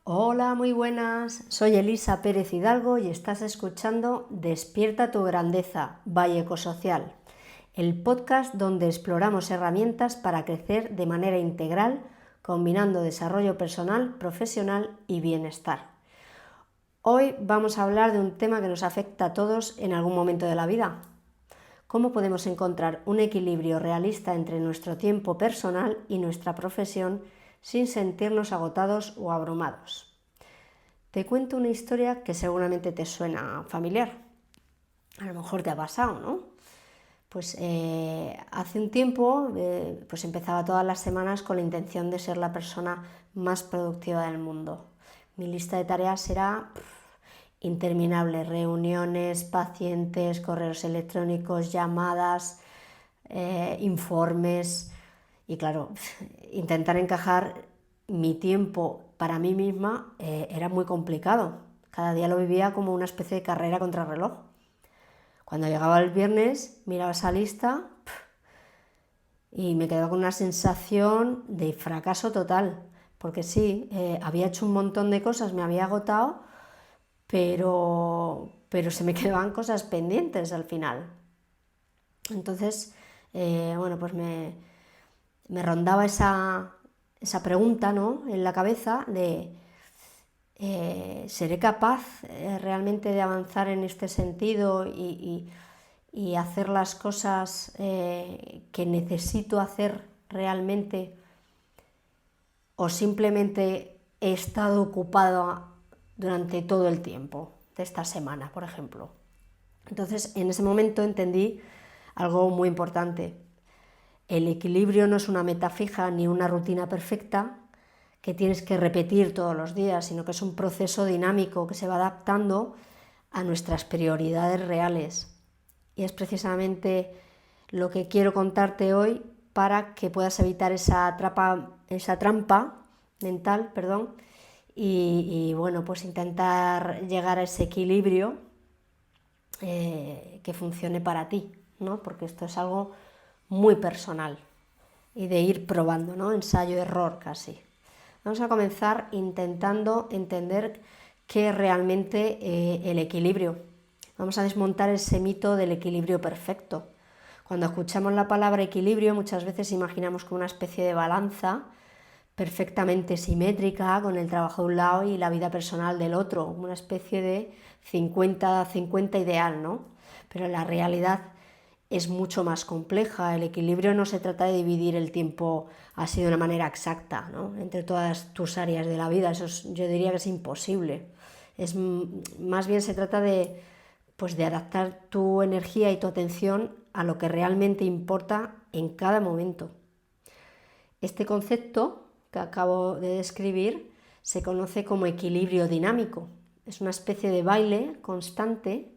Hola, muy buenas. Soy Elisa Pérez Hidalgo y estás escuchando Despierta tu grandeza, by Ecosocial, el podcast donde exploramos herramientas para crecer de manera integral, combinando desarrollo personal, profesional y bienestar. Hoy vamos a hablar de un tema que nos afecta a todos en algún momento de la vida. ¿Cómo podemos encontrar un equilibrio realista entre nuestro tiempo personal y nuestra profesión sin sentirnos agotados o abrumados? Te cuento una historia que seguramente te suena familiar. A lo mejor te ha pasado, ¿no? Pues hace un tiempo pues empezaba todas las semanas con la intención de ser la persona más productiva del mundo. Mi lista de tareas era interminable: reuniones, pacientes, correos electrónicos, llamadas, informes. Y claro, intentar encajar mi tiempo para mí misma era muy complicado. Cada día lo vivía como una especie de carrera contra reloj. Cuando llegaba el viernes, miraba esa lista y me quedaba con una sensación de fracaso total. Porque sí, había hecho un montón de cosas, me había agotado, pero se me quedaban cosas pendientes al final. Entonces, bueno, pues me rondaba esa pregunta, ¿no?, en la cabeza de ¿seré capaz realmente de avanzar en este sentido y hacer las cosas que necesito hacer realmente, o simplemente he estado ocupada durante todo el tiempo de esta semana, por ejemplo? Entonces, en ese momento entendí algo muy importante. El equilibrio no es una meta fija ni una rutina perfecta que tienes que repetir todos los días, sino que es un proceso dinámico que se va adaptando a nuestras prioridades reales. Y es precisamente lo que quiero contarte hoy para que puedas evitar esa trampa mental, y bueno, pues intentar llegar a ese equilibrio que funcione para ti, ¿no? Porque esto es algo muy personal y de ir probando, ¿no? Ensayo-error casi. Vamos a comenzar intentando entender qué es realmente el equilibrio. Vamos a desmontar ese mito del equilibrio perfecto. Cuando escuchamos la palabra equilibrio, muchas veces imaginamos como una especie de balanza perfectamente simétrica, con el trabajo de un lado y la vida personal del otro, una especie de 50-50 ideal, ¿no? Pero la realidad es mucho más compleja. El equilibrio no se trata de dividir el tiempo así de una manera exacta, ¿no?, entre todas tus áreas de la vida. Yo diría que es imposible. Más bien se trata de adaptar tu energía y tu atención a lo que realmente importa en cada momento. Este concepto que acabo de describir se conoce como equilibrio dinámico. Es una especie de baile constante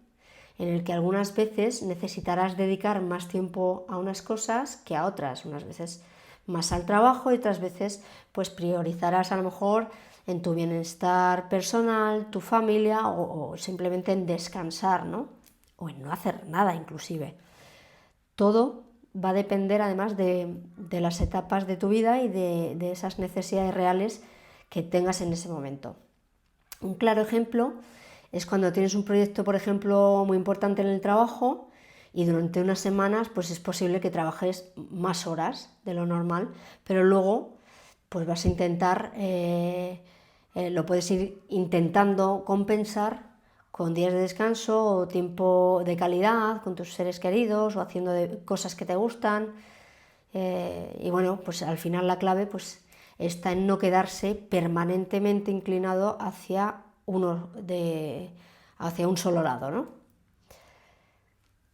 en el que algunas veces necesitarás dedicar más tiempo a unas cosas que a otras, unas veces más al trabajo y otras veces pues priorizarás a lo mejor en tu bienestar personal, tu familia o simplemente en descansar, ¿no?, o en no hacer nada inclusive. Todo va a depender además de las etapas de tu vida y de esas necesidades reales que tengas en ese momento. Un claro ejemplo es cuando tienes un proyecto, por ejemplo, muy importante en el trabajo y durante unas semanas pues es posible que trabajes más horas de lo normal, pero luego pues vas a intentar, lo puedes ir intentando compensar con días de descanso o tiempo de calidad con tus seres queridos o haciendo cosas que te gustan. Y bueno, pues al final la clave pues está en no quedarse permanentemente inclinado hacia un solo lado, ¿no?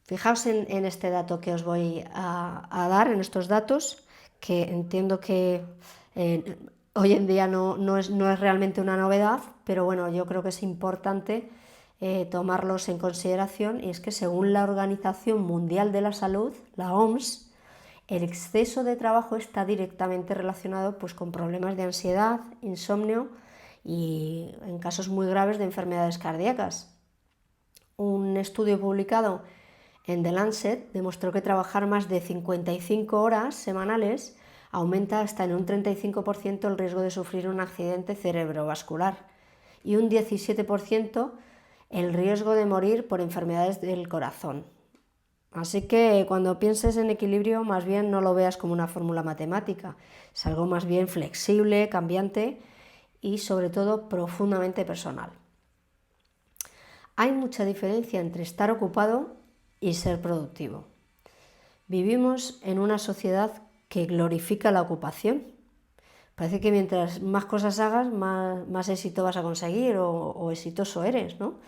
Fijaos en este dato que os voy a dar, en estos datos, que entiendo que hoy en día no es realmente una novedad, pero bueno, yo creo que es importante tomarlos en consideración. Y es que según la Organización Mundial de la Salud, la OMS, el exceso de trabajo está directamente relacionado pues con problemas de ansiedad, insomnio y en casos muy graves de enfermedades cardíacas. Un estudio publicado en The Lancet demostró que trabajar más de 55 horas semanales aumenta hasta en un 35% el riesgo de sufrir un accidente cerebrovascular y un 17% el riesgo de morir por enfermedades del corazón. Así que cuando pienses en equilibrio, más bien no lo veas como una fórmula matemática, es algo más bien flexible, cambiante y sobre todo profundamente personal. Hay mucha diferencia entre estar ocupado y ser productivo. Vivimos en una sociedad que glorifica la ocupación. Parece que mientras más cosas hagas, más éxito vas a conseguir o exitoso eres, ¿no?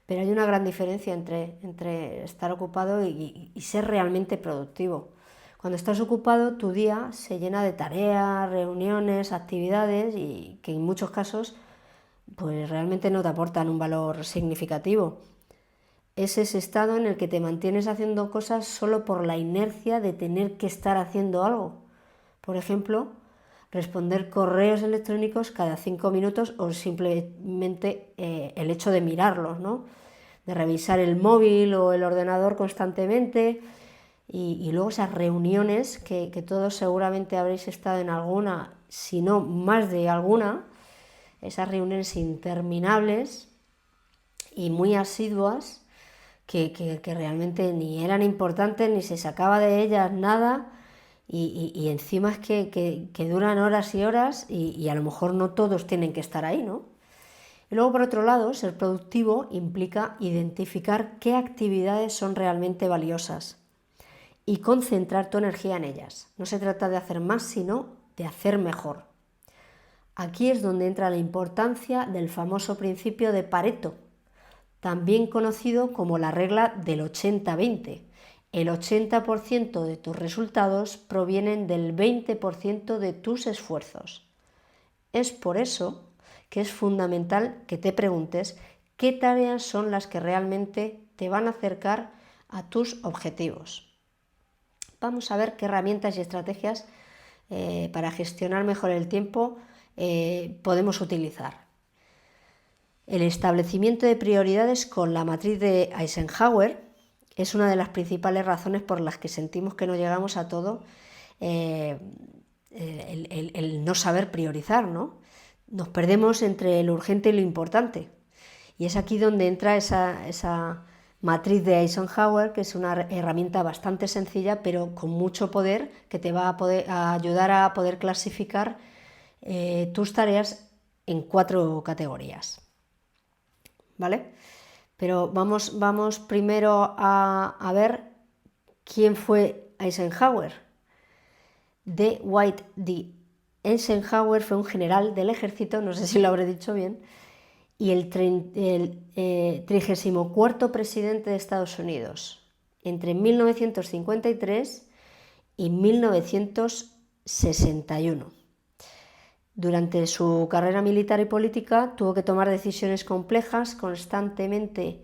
Pero hay una gran diferencia entre estar ocupado y ser realmente productivo. Cuando estás ocupado, tu día se llena de tareas, reuniones, actividades y que en muchos casos pues realmente no te aportan un valor significativo. Es ese estado en el que te mantienes haciendo cosas solo por la inercia de tener que estar haciendo algo. Por ejemplo, responder correos electrónicos cada 5 minutos o simplemente el hecho de mirarlos, ¿no? De revisar el móvil o el ordenador constantemente y luego esas reuniones que todos seguramente habréis estado en alguna, si no más de alguna, esas reuniones interminables y muy asiduas que realmente ni eran importantes ni se sacaba de ellas nada y encima es que duran horas y horas y a lo mejor no todos tienen que estar ahí, ¿no? Y luego, por otro lado, ser productivo implica identificar qué actividades son realmente valiosas y concentrar tu energía en ellas. No se trata de hacer más, sino de hacer mejor. Aquí es donde entra la importancia del famoso principio de Pareto, también conocido como la regla del 80-20. El 80% de tus resultados provienen del 20% de tus esfuerzos. Es por eso que es fundamental que te preguntes qué tareas son las que realmente te van a acercar a tus objetivos. Vamos a ver qué herramientas y estrategias para gestionar mejor el tiempo podemos utilizar. El establecimiento de prioridades con la matriz de Eisenhower es una de las principales razones por las que sentimos que no llegamos a todo, el no saber priorizar, ¿no? Nos perdemos entre lo urgente y lo importante. Y es aquí donde entra esa matriz de Eisenhower, que es una herramienta bastante sencilla, pero con mucho poder, que te va a ayudar a poder clasificar tus tareas en 4 categorías. ¿Vale? Pero vamos primero a ver quién fue Eisenhower. Dwight D. Eisenhower fue un general del ejército, no sé si lo habré dicho bien, y el 34º presidente de Estados Unidos, entre 1953 y 1961. Durante su carrera militar y política tuvo que tomar decisiones complejas constantemente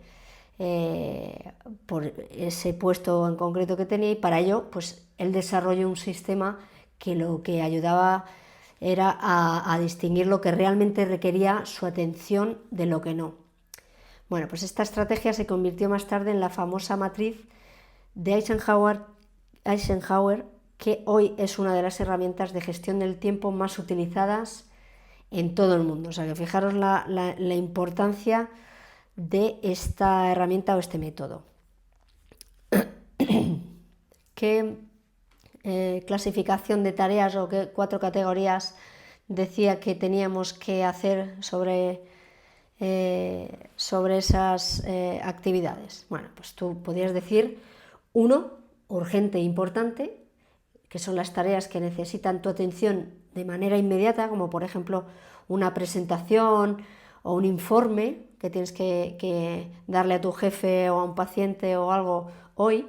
por ese puesto en concreto que tenía y para ello pues, él desarrolló un sistema que lo que ayudaba era a distinguir lo que realmente requería su atención de lo que no. Bueno, pues esta estrategia se convirtió más tarde en la famosa matriz de Eisenhower, que hoy es una de las herramientas de gestión del tiempo más utilizadas en todo el mundo. O sea que fijaros la importancia de esta herramienta o este método. ¿Qué clasificación de tareas o qué 4 categorías decía que teníamos que hacer sobre esas actividades? Bueno, pues tú podrías decir 1, urgente e importante, que son las tareas que necesitan tu atención de manera inmediata, como por ejemplo una presentación o un informe que tienes que darle a tu jefe o a un paciente o algo hoy.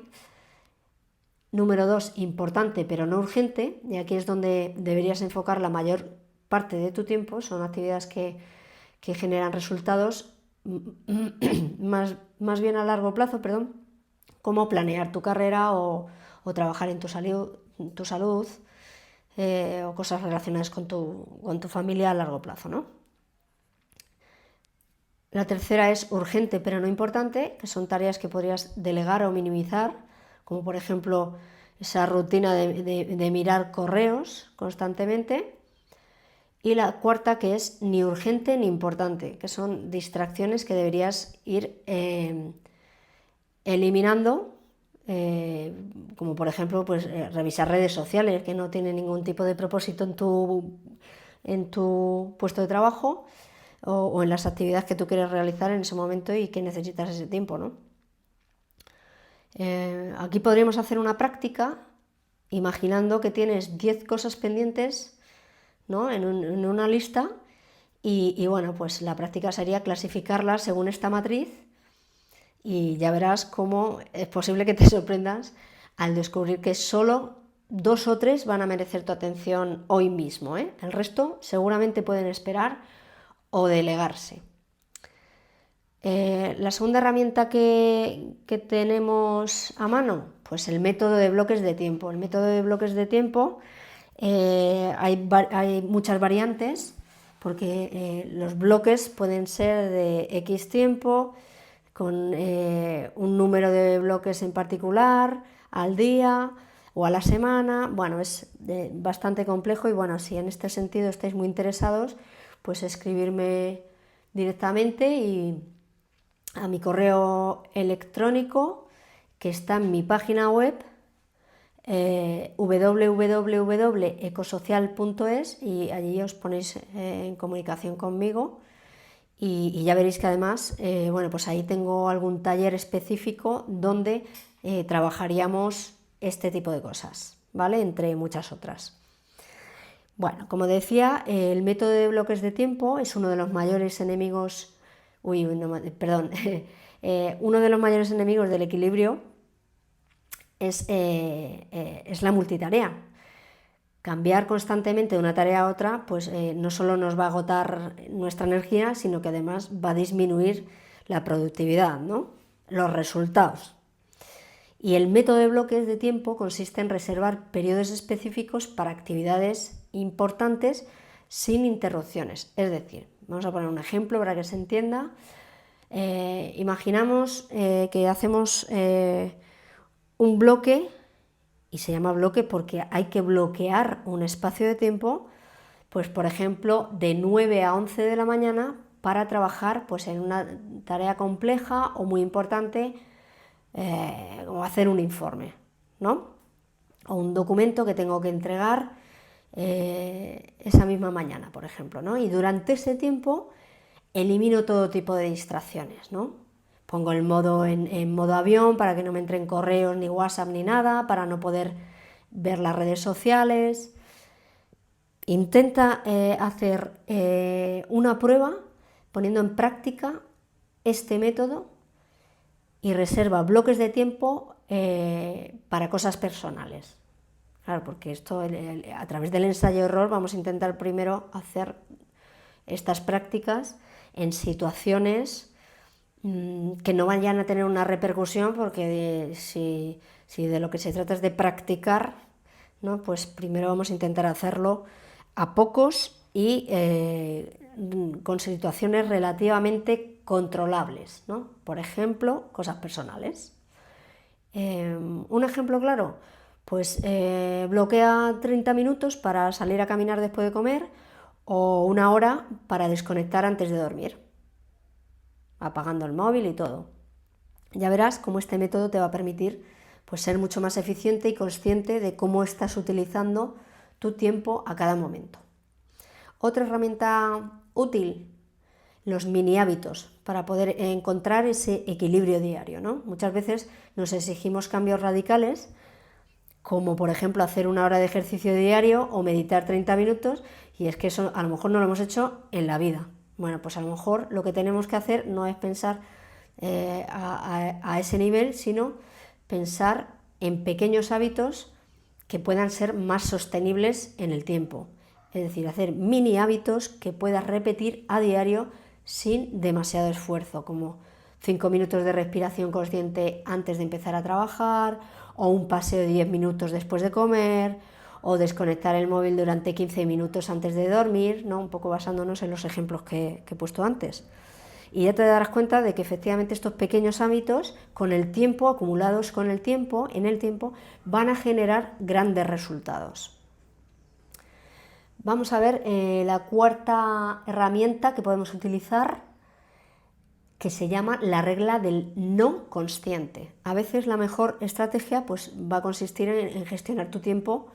Número 2, importante pero no urgente, y aquí es donde deberías enfocar la mayor parte de tu tiempo, son actividades que generan resultados más bien a largo plazo, como planear tu carrera o trabajar en tu salud, o cosas relacionadas con tu familia a largo plazo, ¿no? La tercera es urgente pero no importante, que son tareas que podrías delegar o minimizar, como por ejemplo esa rutina de mirar correos constantemente. Y la cuarta, que es ni urgente ni importante, que son distracciones que deberías ir eliminando, como por ejemplo pues, revisar redes sociales, que no tienen ningún tipo de propósito en tu puesto de trabajo o en las actividades que tú quieres realizar en ese momento y que necesitas ese tiempo, ¿no? Aquí podríamos hacer una práctica imaginando que tienes 10 cosas pendientes, ¿no? en una lista y bueno, pues la práctica sería clasificarlas según esta matriz y ya verás cómo es posible que te sorprendas al descubrir que solo 2 o 3 van a merecer tu atención hoy mismo, ¿eh? El resto seguramente pueden esperar o delegarse. La segunda herramienta que tenemos a mano, pues el método de bloques de tiempo. El método de bloques de tiempo hay muchas variantes, porque los bloques pueden ser de X tiempo, con un número de bloques en particular, al día o a la semana. Bueno, es bastante complejo y bueno, si en este sentido estáis muy interesados, pues escribirme directamente y a mi correo electrónico que está en mi página web www.ecosocial.es y allí os ponéis en comunicación conmigo y ya veréis que además bueno, pues ahí tengo algún taller específico donde trabajaríamos este tipo de cosas, ¿vale? Entre muchas otras. Bueno, como decía, el método de bloques de tiempo es uno de los mayores enemigos, uno de los mayores enemigos del equilibrio es la multitarea. Cambiar constantemente de una tarea a otra, pues no solo nos va a agotar nuestra energía, sino que además va a disminuir la productividad, ¿no? Los resultados. Y el método de bloques de tiempo consiste en reservar periodos específicos para actividades importantes sin interrupciones. Es decir, vamos a poner un ejemplo para que se entienda. Imaginamos que hacemos un bloque, y se llama bloque porque hay que bloquear un espacio de tiempo, pues por ejemplo de 9 a 11 de la mañana para trabajar pues, en una tarea compleja o muy importante, como hacer un informe, ¿no? O un documento que tengo que entregar esa misma mañana, por ejemplo, ¿no? Y durante ese tiempo elimino todo tipo de distracciones, ¿no? Pongo el modo en modo avión para que no me entren correos ni WhatsApp ni nada, para no poder ver las redes sociales. Intenta hacer una prueba poniendo en práctica este método y reserva bloques de tiempo para cosas personales. Claro, porque esto a través del ensayo-error vamos a intentar primero hacer estas prácticas en situaciones que no vayan a tener una repercusión, porque si de lo que se trata es de practicar, ¿no? Pues primero vamos a intentar hacerlo a pocos y con situaciones relativamente controlables, ¿no? Por ejemplo, cosas personales. Un ejemplo claro, pues bloquea 30 minutos para salir a caminar después de comer o 1 hora para desconectar antes de dormir, apagando el móvil y todo. Ya verás cómo este método te va a permitir pues, ser mucho más eficiente y consciente de cómo estás utilizando tu tiempo a cada momento. Otra herramienta útil, los mini hábitos, para poder encontrar ese equilibrio diario, ¿no? Muchas veces nos exigimos cambios radicales, como por ejemplo hacer 1 hora de ejercicio diario o meditar 30 minutos, y es que eso a lo mejor no lo hemos hecho en la vida. Bueno, pues a lo mejor lo que tenemos que hacer no es pensar a ese nivel, sino pensar en pequeños hábitos que puedan ser más sostenibles en el tiempo. Es decir, hacer mini hábitos que puedas repetir a diario sin demasiado esfuerzo, como 5 minutos de respiración consciente antes de empezar a trabajar, o un paseo de 10 minutos después de comer, o desconectar el móvil durante 15 minutos antes de dormir, ¿no? Un poco basándonos en los ejemplos que he puesto antes. y ya te darás cuenta de que efectivamente estos pequeños hábitos, con el tiempo, acumulados con el tiempo, en el tiempo, van a generar grandes resultados. Vamos a ver la cuarta herramienta que podemos utilizar, que se llama la regla del no consciente. A veces la mejor estrategia pues, va a consistir en gestionar tu tiempo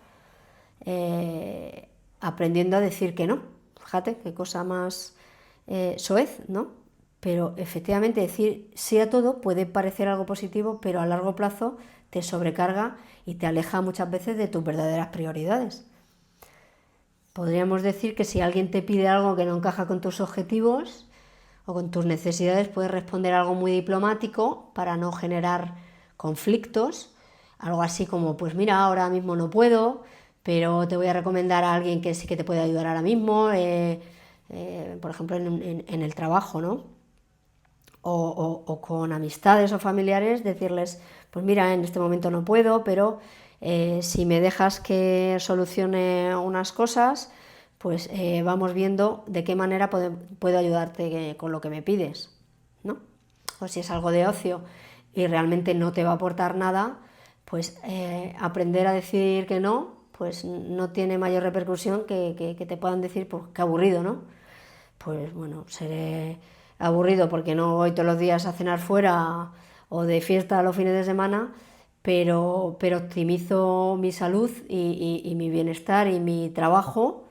aprendiendo a decir que no. Fíjate qué cosa más soez, ¿no? Pero efectivamente decir sí a todo puede parecer algo positivo, pero a largo plazo te sobrecarga y te aleja muchas veces de tus verdaderas prioridades. Podríamos decir que si alguien te pide algo que no encaja con tus objetivos o con tus necesidades, puedes responder algo muy diplomático para no generar conflictos, algo así como, pues mira, ahora mismo no puedo, pero te voy a recomendar a alguien que sí que te puede ayudar ahora mismo, por ejemplo en el trabajo, ¿no? O con amistades o familiares, decirles, pues mira, en este momento no puedo, pero si me dejas que solucione unas cosas, pues vamos viendo de qué manera puedo ayudarte con lo que me pides, ¿no? O si es algo de ocio y realmente no te va a aportar nada, pues aprender a decir que no, pues no tiene mayor repercusión que te puedan decir, pues qué aburrido, ¿no? Pues bueno, seré aburrido porque no voy todos los días a cenar fuera o de fiesta los fines de semana, pero optimizo mi salud y mi bienestar y mi trabajo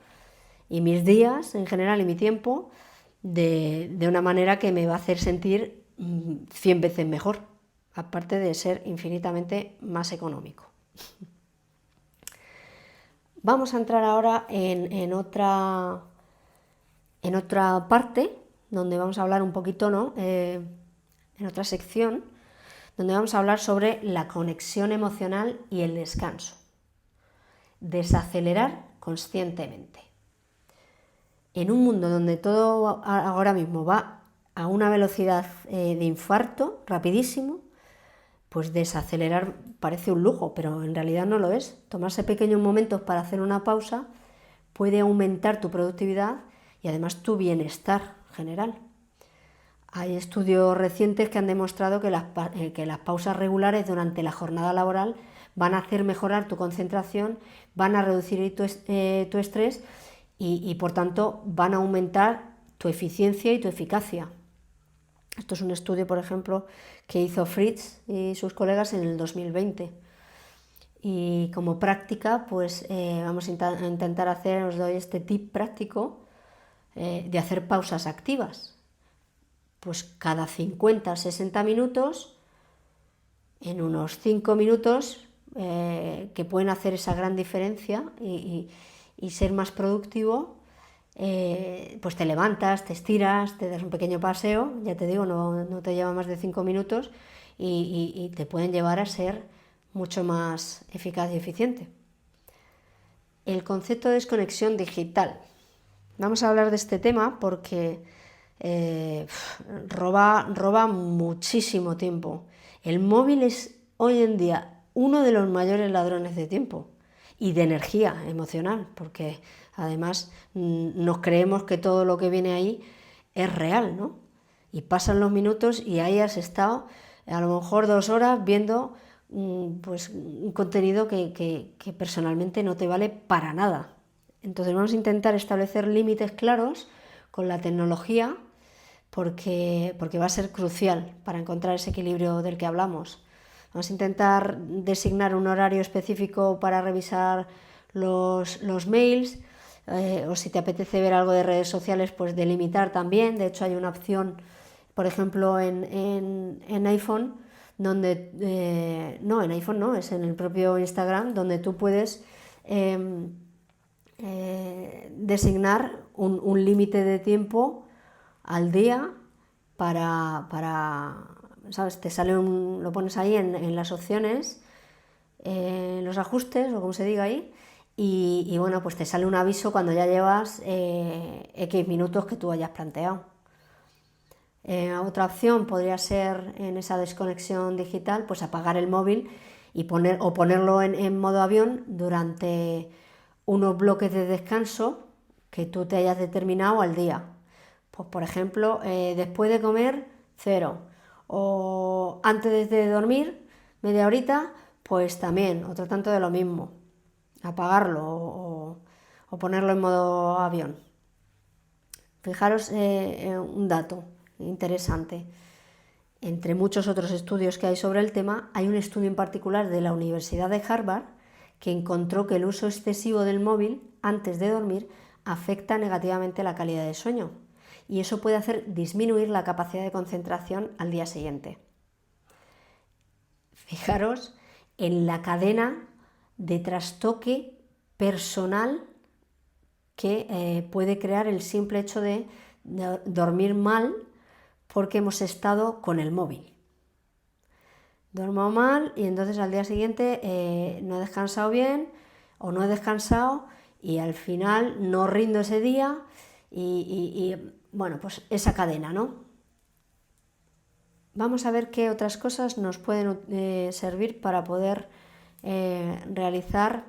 y mis días en general y mi tiempo de una manera que me va a hacer sentir 100 veces mejor, aparte de ser infinitamente más económico. Vamos a entrar ahora en otra parte donde vamos a hablar un poquito, ¿no? En otra sección, donde vamos a hablar sobre la conexión emocional y el descanso. Desacelerar conscientemente. En un mundo donde todo ahora mismo va a una velocidad de infarto, rapidísimo, pues desacelerar parece un lujo, pero en realidad no lo es. Tomarse pequeños momentos para hacer una pausa puede aumentar tu productividad y además tu bienestar general. Hay estudios recientes que han demostrado que las pausas regulares durante la jornada laboral van a hacer mejorar tu concentración, van a reducir tu estrés y por tanto van a aumentar tu eficiencia y tu eficacia. Esto es un estudio, por ejemplo, que hizo Fritz y sus colegas en el 2020. Y como práctica, pues vamos a intentar hacer, os doy este tip práctico de hacer pausas activas. Pues cada 50 o 60 minutos, en unos 5 minutos, que pueden hacer esa gran diferencia y ser más productivo, pues te levantas, te estiras, te das un pequeño paseo, ya te digo, no te lleva más de 5 minutos y te pueden llevar a ser mucho más eficaz y eficiente. El concepto de desconexión digital. Vamos a hablar de este tema porque roba muchísimo tiempo. El móvil es hoy en día uno de los mayores ladrones de tiempo y de energía emocional, porque además nos creemos que todo lo que viene ahí es real, ¿no? Y pasan los minutos y ahí has estado a lo mejor 2 horas viendo pues un contenido que personalmente no te vale para nada. Entonces vamos a intentar establecer límites claros con la tecnología porque va a ser crucial para encontrar ese equilibrio del que hablamos. Vamos a intentar designar un horario específico para revisar los mails, o si te apetece ver algo de redes sociales, pues delimitar también. De hecho hay una opción, por ejemplo, en iPhone, donde no, en iPhone no, es en el propio Instagram, donde tú puedes designar un límite de tiempo al día para ¿sabes? Te sale lo pones ahí en las opciones, en los ajustes o como se diga ahí, y bueno, pues te sale un aviso cuando ya llevas X minutos que tú hayas planteado. Otra opción podría ser, en esa desconexión digital, pues apagar el móvil y ponerlo en modo avión durante unos bloques de descanso que tú te hayas determinado al día. Pues por ejemplo, después de comer, 0. O antes de dormir, media horita, pues también, otro tanto de lo mismo. Apagarlo o ponerlo en modo avión. Fijaros un dato interesante. Entre muchos otros estudios que hay sobre el tema, hay un estudio en particular de la Universidad de Harvard que encontró que el uso excesivo del móvil antes de dormir afecta negativamente la calidad de sueño y eso puede hacer disminuir la capacidad de concentración al día siguiente. Fijaros en la cadena de trastoque personal que puede crear el simple hecho de dormir mal porque hemos estado con el móvil. Duermo mal y entonces al día siguiente no he descansado bien o no he descansado y al final no rindo ese día y bueno, pues esa cadena, ¿no? Vamos a ver qué otras cosas nos pueden servir para poder realizar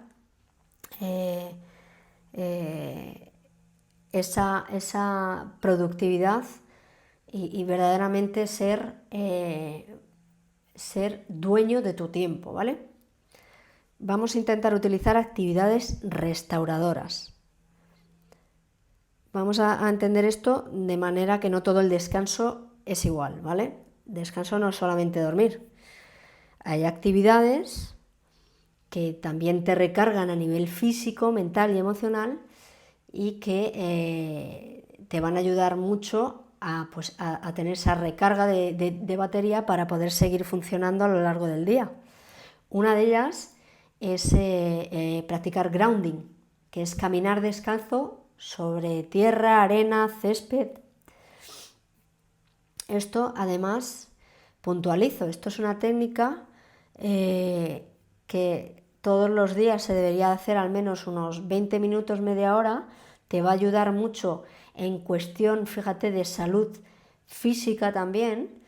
esa productividad y verdaderamente ser dueño de tu tiempo, ¿vale? Vamos a intentar utilizar actividades restauradoras. Vamos a entender esto de manera que no todo el descanso es igual, ¿vale? Descanso no es solamente dormir. Hay actividades que también te recargan a nivel físico, mental y emocional y que te van a ayudar mucho a tener esa recarga de batería para poder seguir funcionando a lo largo del día. Una de ellas es practicar grounding, que es caminar descalzo sobre tierra, arena, césped. Esto además, puntualizo, esto es una técnica que todos los días se debería hacer al menos unos 20 minutos, media hora, te va a ayudar mucho en cuestión, fíjate, de salud física también,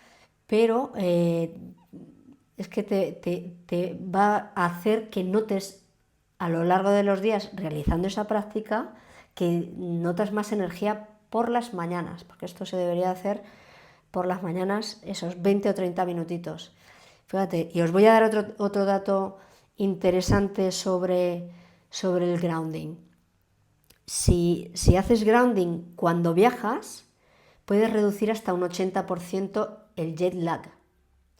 pero es que te va a hacer que notes a lo largo de los días realizando esa práctica que notas más energía por las mañanas, porque esto se debería hacer por las mañanas, esos 20 o 30 minutitos. Fíjate, y os voy a dar otro dato interesante sobre el grounding. Si haces grounding cuando viajas, puedes reducir hasta un 80% el jet lag.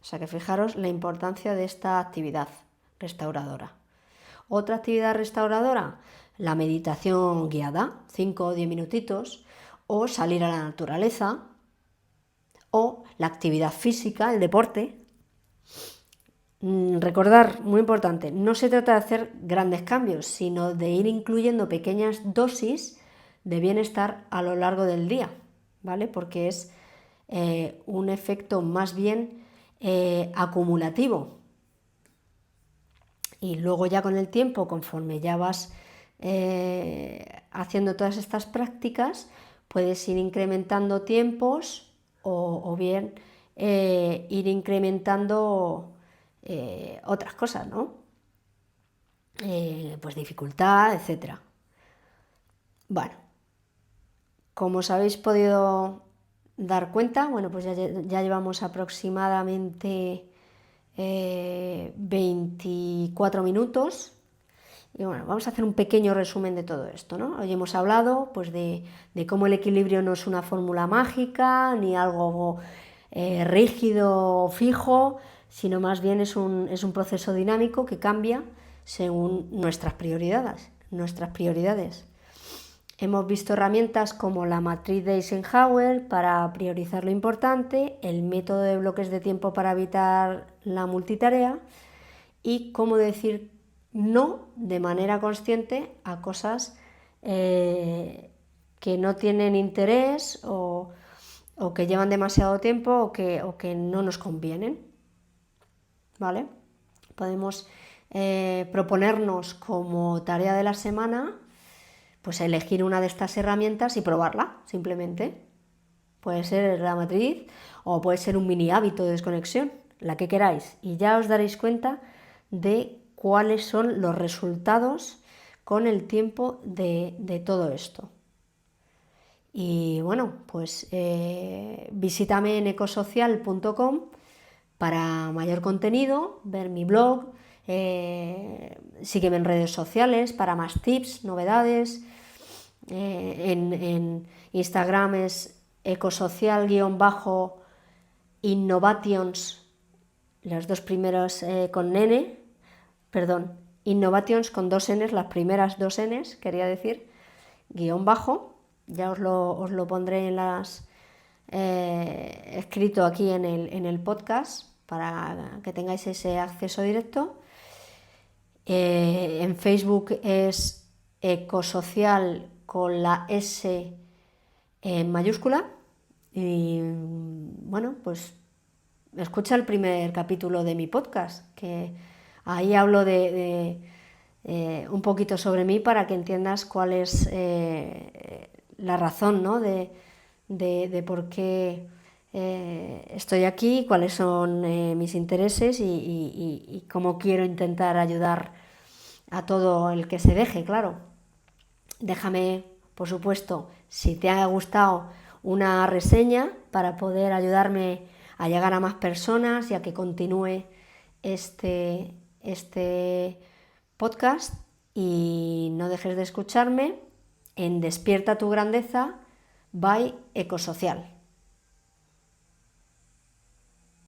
O sea que fijaros la importancia de esta actividad restauradora. Otra actividad restauradora, la meditación guiada, 5 o 10 minutitos, o salir a la naturaleza, o la actividad física, el deporte. Recordar, muy importante, no se trata de hacer grandes cambios, sino de ir incluyendo pequeñas dosis de bienestar a lo largo del día, ¿vale? Porque es un efecto más bien acumulativo. Y luego ya con el tiempo, conforme ya vas haciendo todas estas prácticas, puedes ir incrementando tiempos o bien ir incrementando otras cosas, ¿no? Pues dificultad, etcétera. Bueno, como os habéis podido dar cuenta, bueno, pues ya llevamos aproximadamente 24 minutos y bueno, vamos a hacer un pequeño resumen de todo esto, ¿no? Hoy hemos hablado pues de cómo el equilibrio no es una fórmula mágica ni algo rígido o fijo, sino más bien es un proceso dinámico que cambia según nuestras prioridades. Hemos visto herramientas como la matriz de Eisenhower para priorizar lo importante, el método de bloques de tiempo para evitar la multitarea y cómo decir no de manera consciente a cosas que no tienen interés o que llevan demasiado tiempo o que no nos convienen, ¿vale? Podemos proponernos como tarea de la semana pues elegir una de estas herramientas y probarla, simplemente. Puede ser la matriz o puede ser un mini hábito de desconexión, la que queráis. Y ya os daréis cuenta de cuáles son los resultados con el tiempo de todo esto. Y bueno, pues visítame en ecosocial.com para mayor contenido, ver mi blog, sígueme en redes sociales para más tips, novedades. En Instagram es ecosocial_innovations, las dos primeras con N, perdón, innovations con dos Ns, las primeras dos Ns, quería decir, _, ya os lo pondré en las escrito aquí en el podcast para que tengáis ese acceso directo. En Facebook es ecosocial con la S en mayúscula. Y bueno, pues escucha el primer capítulo de mi podcast, que ahí hablo de un poquito sobre mí para que entiendas cuál es la razón, ¿no? de por qué estoy aquí, cuáles son mis intereses y cómo quiero intentar ayudar a todo el que se deje, claro. Déjame, por supuesto, si te ha gustado, una reseña para poder ayudarme a llegar a más personas y a que continúe este podcast. Y no dejes de escucharme en Despierta tu grandeza by Ecosocial.